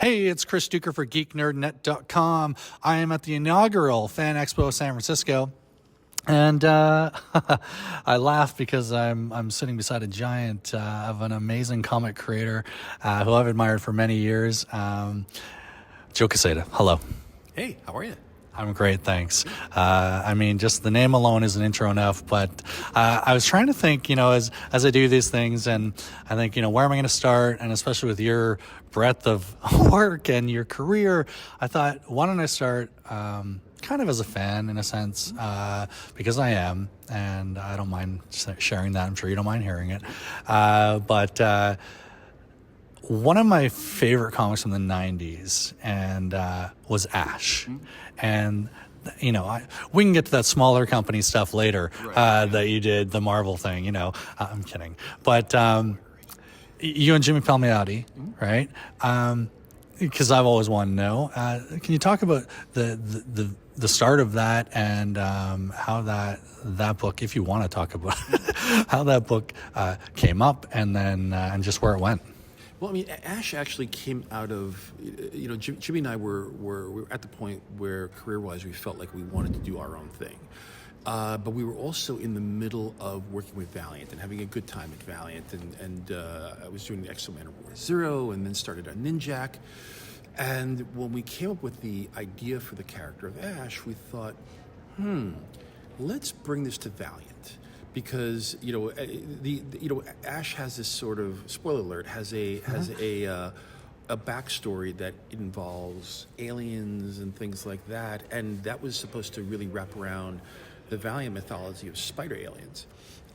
Hey, it's Chris Doucher for GeekNerdNet.com. I am at the inaugural Fan Expo San Francisco. And I laugh because I'm sitting beside a giant of an amazing comic creator who I've admired for many years, Joe Quesada. Hello. Hey, how are you? I'm great, thanks. Just the name alone is an intro enough, but I was trying to think, as I do these things, and I think, where am I going to start? And especially with your breadth of work and your career, I thought, why don't I start kind of as a fan, in a sense, because I am, and I don't mind sharing that. I'm sure you don't mind hearing it. But one of my favorite comics from the 90s was Ash. Mm-hmm. And, we can get to that smaller company stuff later, right. That you did, the Marvel thing, I'm kidding. But you and Jimmy Palmiotti, mm-hmm. right? Because I've always wanted to know. Can you talk about the start of that and how that book, if you want to talk about it, how that book came up and then and just where it went? Well, Ash actually came out of, Jimmy and I were at the point where career-wise we felt like we wanted to do our own thing. But we were also in the middle of working with Valiant and having a good time at Valiant. And I was doing the X-Men War Zero and then started on Ninjak. And when we came up with the idea for the character of Ash, we thought, let's bring this to Valiant. Because Ash has this sort of, spoiler alert, has a backstory that involves aliens and things like that, and that was supposed to really wrap around the Valiant mythology of spider aliens.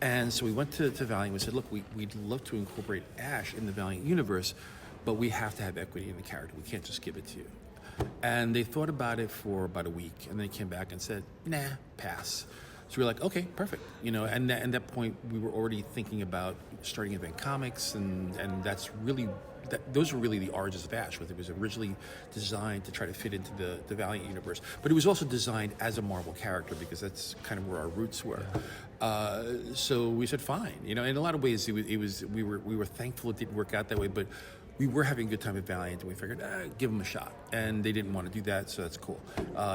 And so we went to Valiant and said, look, we'd love to incorporate Ash in the Valiant universe, but we have to have equity in the character. We can't just give it to you. And they thought about it for about a week, and then they came back and said, nah, pass. So we were like, okay, perfect. And at that point, we were already thinking about starting Event Comics, and those were really the origins of Ash. It was originally designed to try to fit into the Valiant universe, but it was also designed as a Marvel character because that's kind of where our roots were. So we said, fine. In a lot of ways, we were thankful it didn't work out that way, but we were having a good time at Valiant, and we figured, give them a shot. And they didn't want to do that, so that's cool.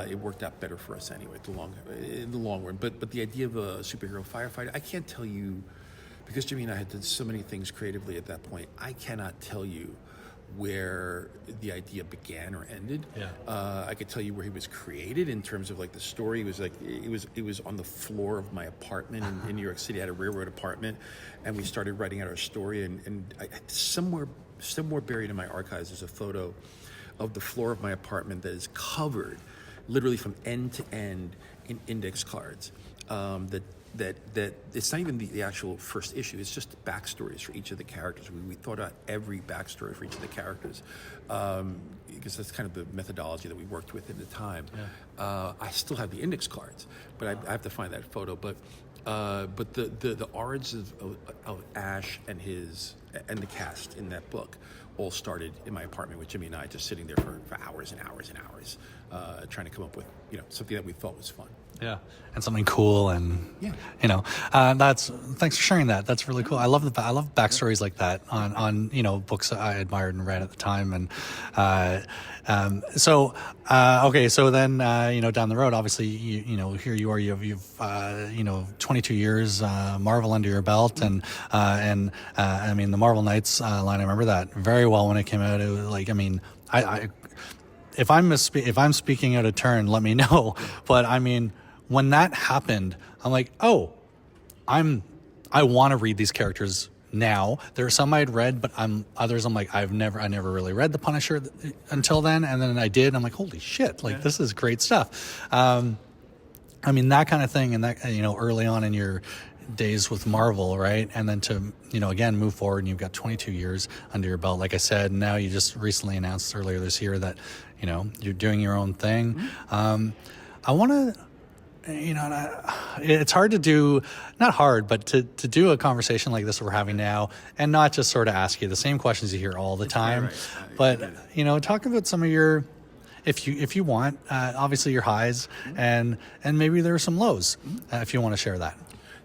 It worked out better for us anyway, in the long run. But the idea of a superhero firefighter, I can't tell you, because Jimmy and I had done so many things creatively at that point, I cannot tell you where the idea began or ended. Yeah. I could tell you where he was created in terms of like the story. It was on the floor of my apartment in New York City. I had a railroad apartment, and we started writing out our story. And somewhere buried in my archives is a photo of the floor of my apartment that is covered, literally from end to end, in index cards. That it's not even the actual first issue. It's just backstories for each of the characters. We thought out every backstory for each of the characters because that's kind of the methodology that we worked with at the time. Yeah. I still have the index cards, but I have to find that photo. But the origins of Ash and the cast in that book all started in my apartment with Jimmy and I, just sitting there for hours and hours and hours, trying to come up with something that we thought was fun. Yeah, and something cool, and thanks for sharing that. That's really cool. I love backstories like that on books that I admired and read at the time, and so then down the road, obviously here you are, you've 22 years Marvel under your belt, and the Marvel Knights line, I remember that very well when it came out. It was like, if I'm speaking out of turn, let me know. But when that happened, I'm like, I want to read these characters now. There are some I'd read, but others I'm like, I never really read The Punisher until then, and then I did. I'm like, holy shit! This is great stuff. That kind of thing, and that early on in your days with Marvel, right? And then to again move forward, and you've got 22 years under your belt. Like I said, now you just recently announced earlier this year that you're doing your own thing. Mm-hmm. I want to. It's hard to do, not hard, but to do a conversation like this we're having now, and not just sort of ask you the same questions you hear all the time, but talk about some of your, if you want, obviously your highs, and maybe there are some lows, if you want to share that.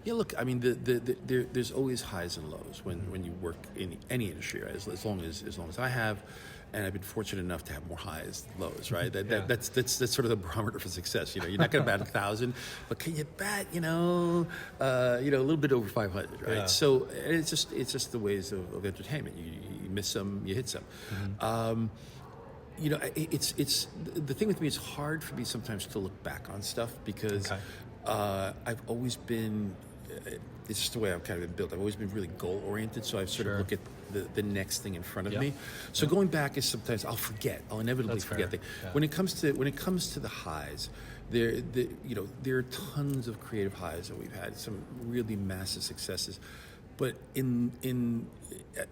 Yeah, look, there's always highs and lows when you work in any industry, as long as I have. and I've been fortunate enough to have more highs than lows, right? That's sort of the barometer for success. You're not going to bat 1,000, but can you bat, a little bit over 500, right? Yeah. So it's just the ways of entertainment. You miss some, you hit some. It's the thing with me. It's hard for me sometimes to look back on stuff because I've always been. It's just the way I've kind of been built. I've always been really goal oriented, so I sort of look at the next thing in front of me. So going back is sometimes I'll forget. I'll inevitably forget things. Yeah. When it comes to the highs, there are tons of creative highs that we've had. Some really massive successes, but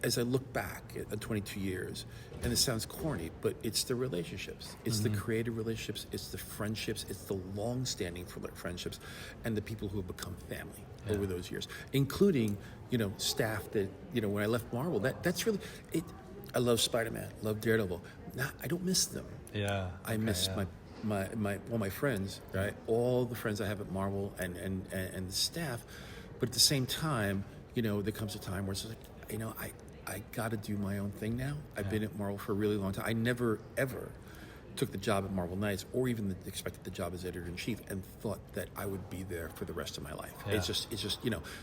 as I look back at 22 years, and it sounds corny, but it's the relationships. It's the creative relationships. It's the friendships. It's the long-standing friendships, and the people who have become family over those years, including staff that when I left Marvel. That's really it. I love Spider-Man. Love Daredevil. I don't miss them. Yeah. I miss my friends. Right. All the friends I have at Marvel and the staff, but at the same time, there comes a time where it's like, I got to do my own thing now. I've been at Marvel for a really long time. I never, ever took the job at Marvel Knights or even expected the job as editor-in-chief and thought that I would be there for the rest of my life. Yeah. It's just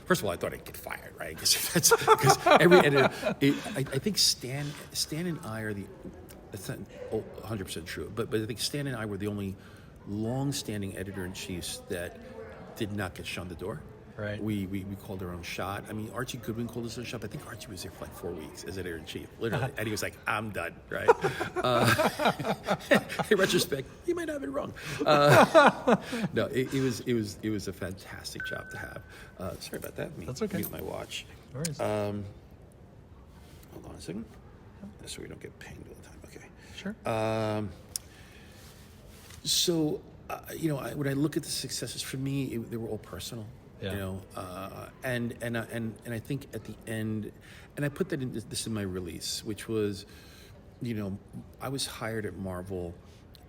first of all, I thought I'd get fired, right? Because every editor, I think Stan and I are that's not 100% true, but I think Stan and I were the only long-standing editor-in-chiefs that did not get shunned the door. Right. We called our own shot. I mean, Archie Goodwin called us a shot. I think Archie was there for like 4 weeks as editor-in-chief, literally. And he was like, I'm done, right? In retrospect, he might not have been wrong. No, it was a fantastic job to have. Sorry about that. That's okay. Mute my watch. No worries. Hold on a second. So we don't get pinged all the time. Okay. Sure. When I look at the successes, for me, they were all personal. Yeah. And I think at the end, and I put that in this in my release, which was, I was hired at Marvel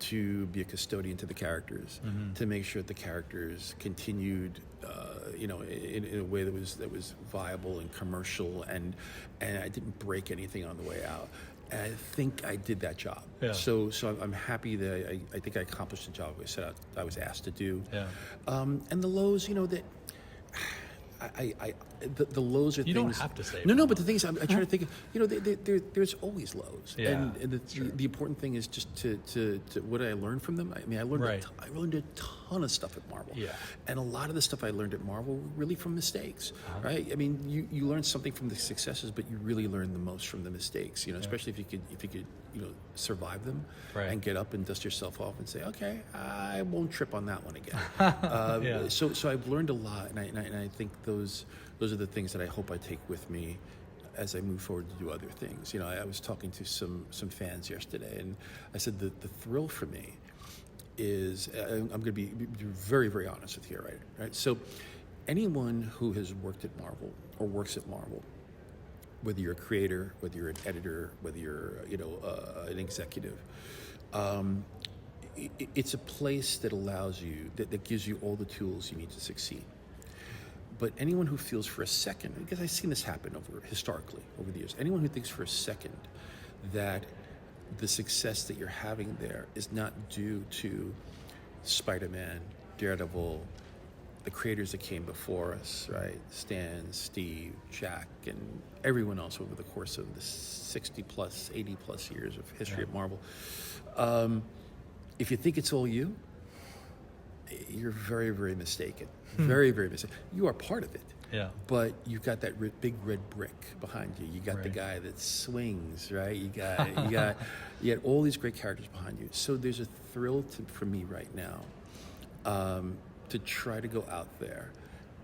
to be a custodian to the characters, to make sure that the characters continued, in a way that was viable and commercial, and I didn't break anything on the way out. And I think I did that job. Yeah. So I'm happy that I think I accomplished the job I was asked to do. Yeah. And the lows, that the lows are you things. You don't have to say. No. But the thing is, I try to think of, there's always lows. Yeah. And the important thing is just to what did I learn from them? I mean, I learned a ton of stuff at Marvel. Yeah. And a lot of the stuff I learned at Marvel were really from mistakes, right? I mean, you learn something from the successes, but you really learn the most from the mistakes. Especially if you could survive them and get up and dust yourself off and say, okay, I won't trip on that one again. So I've learned a lot, and I think those are the things that I hope I take with me as I move forward to do other things. I was talking to some fans yesterday, and I said the thrill for me is, I'm going to be very, very honest with you, right? So anyone who has worked at Marvel or works at Marvel, whether you're a creator, whether you're an editor, whether you're an executive, it's a place that allows you, that gives you all the tools you need to succeed. But anyone who feels for a second, because I've seen this happen historically over the years, anyone who thinks for a second that the success that you're having there is not due to Spider-Man, Daredevil, the creators that came before us, right? Stan, Steve, Jack, and everyone else over the course of the 60 plus, 80 plus years of history at Marvel. If you think it's all you, you're very, very mistaken. Very, very mistaken. You are part of it. Yeah. But you've got that big red brick behind you. You got the guy that swings, right? You got all these great characters behind you. So there's a thrill for me right now to try to go out there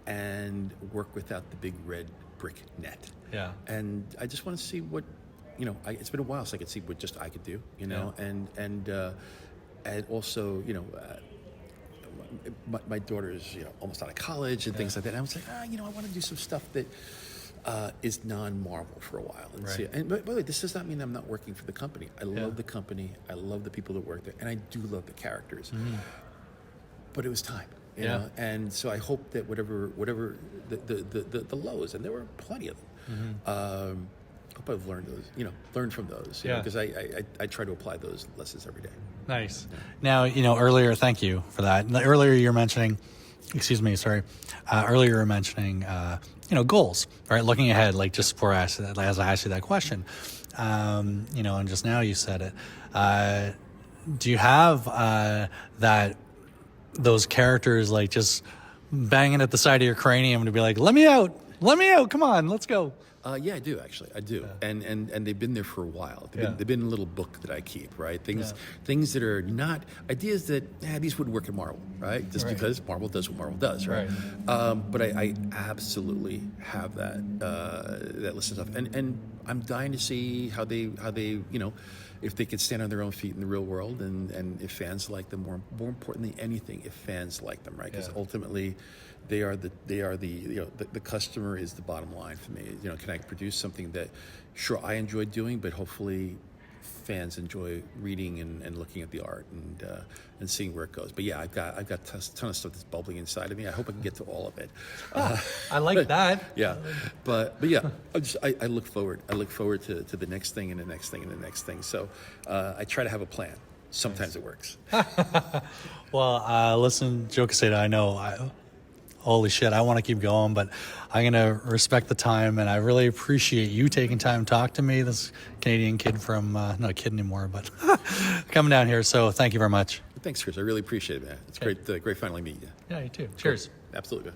and work without the big red brick net. Yeah. And I just want to see what, it's been a while since I could see what just I could do, and also, my daughter's, almost out of college and things like that. And I was like, I want to do some stuff that is non-Marvel for a while. And see. And by the way, this does not mean I'm not working for the company. I love the company. I love the people that work there, and I do love the characters. But it was time, you know. And so I hope that whatever the lows, and there were plenty of them. hope I've learned those, learned from those, because I try to apply those lessons every day. Nice. Now, earlier, thank you for that. Earlier you're mentioning, earlier you were mentioning, goals, right? Looking ahead, like just before as I asked you that question, and just now you said it. Do you have those characters like just banging at the side of your cranium to be like, let me out, come on, let's go? Yeah, I do actually. I do, and they've been there for a while. They've been in a little book that I keep, right? Things that are not ideas that these would work at Marvel, right? Just because Marvel does what Marvel does, right? But I absolutely have that list of stuff, and I'm dying to see how they if they can stand on their own feet in the real world, and if fans like them, more important than anything, if fans like them, right? Because ultimately, they are the customer is the bottom line for me. Can I produce something that, sure, I enjoy doing, but hopefully fans enjoy reading and looking at the art and seeing where it goes. But yeah, I've got a ton of stuff that's bubbling inside of me. I hope I can get to all of it. I like that. Yeah, but yeah, I look forward. I look forward to the next thing and the next thing and the next thing. So I try to have a plan. Sometimes it works. Well, listen, Joe Quesada, I know. Holy shit, I want to keep going, but I'm going to respect the time, and I really appreciate you taking time to talk to me, this Canadian kid from, not a kid anymore, but coming down here, so thank you very much. Thanks, Chris. I really appreciate it, man. It's great finally meeting you. Yeah, you too. Cheers. Cool. Absolutely.